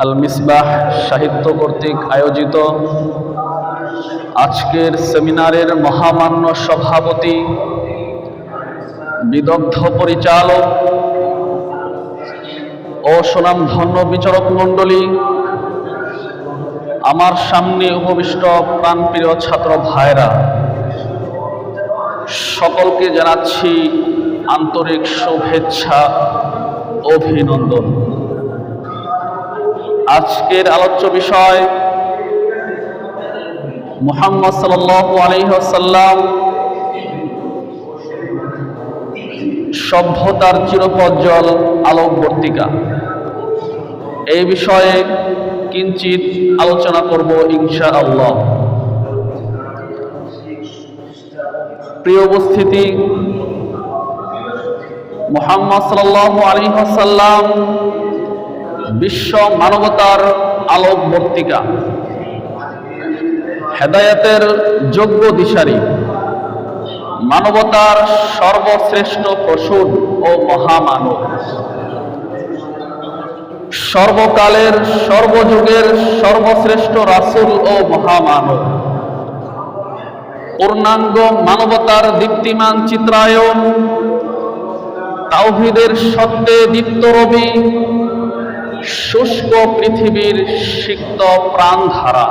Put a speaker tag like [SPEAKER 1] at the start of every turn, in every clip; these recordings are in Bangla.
[SPEAKER 1] আল মিসবাহ সাহিত্য কর্তৃক আয়োজিত আজকের সেমিনারের মহামান্য সভাপতি, বিদগ্ধ পরিচালক ও সুনামধন্য বিচারক মণ্ডলী, আমার সামনে উপবিষ্ট প্রাণপ্রিয় ছাত্র ভাইরা, সকলকে জানাচ্ছি আন্তরিক শুভেচ্ছা, অভিনন্দন। আজকের আলোচ্য বিষয় মুহাম্মদ সাল্লাল্লাহু আলাইহি ওয়াসাল্লাম সভ্যতার চিরপ্রজ্জ্বল আলোকবর্তিকা। এই বিষয়ে কিঞ্চিত আলোচনা করব ইনশাআল্লাহ। প্রিয় উপস্থিতি, মুহাম্মদ সাল্লাল্লাহু আলাইহি ওয়াসাল্লাম বিশ্ব মানবতার আলোকবর্তিকা, হেদায়েতের যোগ্য দিশারি, মানবতার সর্বশ্রেষ্ঠ প্রসূন ও মহামানব, সর্বকালের সর্বযুগের সর্বশ্রেষ্ঠ রাসূল ও মহামানব, পূর্ণাঙ্গ মানবতার দীপ্তিমান চিত্রায়ন, তাওহীদের সত্যে দীপ্ত রবি, শুষ্ক পৃথিবীর সিক্ত প্রাণধারা।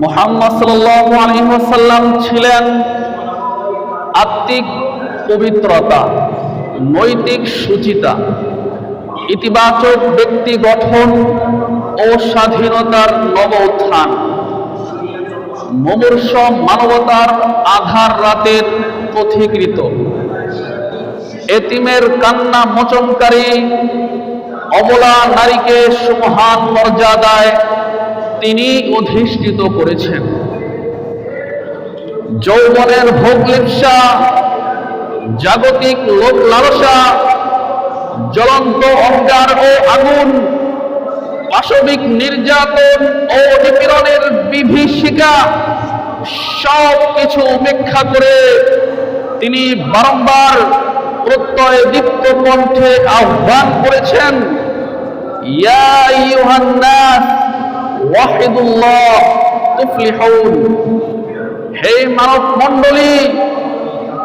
[SPEAKER 1] মুহাম্মদ সাল্লাল্লাহু আলাইহি ওয়াসাল্লাম ছিলেন আত্মিক পবিত্রতা, নৈতিক সুচিতা, ইতিবাচক ব্যক্তি গঠন ও স্বাধীনতার নব উত্থান, মুমূর্ষ মানবতার আধার রাতের পথিকৃত, এতিমের কান্না মোচনকারী, অবলা নারীকে সুমহান মর্যাদায় তিনি অধিষ্ঠিত করেছেন। যৌবনের ভোগ লিপ্সা, জাগতিক লোক লালসা, জ্বলন্ত অঙ্গার ও আগুন, পাশবিক নির্যাতন ও নিপীড়নের বিভীষিকা সব কিছু উপেক্ষা করে তিনি বারংবার প্রত্যয় দীপ্ত কণ্ঠে আহ্বান করেছেন, ইয়া আইয়ুহান নাস ওয়াহিদুল্লাহ তুফলিহুন। হে মানব মণ্ডলী,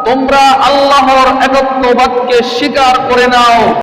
[SPEAKER 1] তোমরা আল্লাহর একত্ববাদকে স্বীকার করে নাও।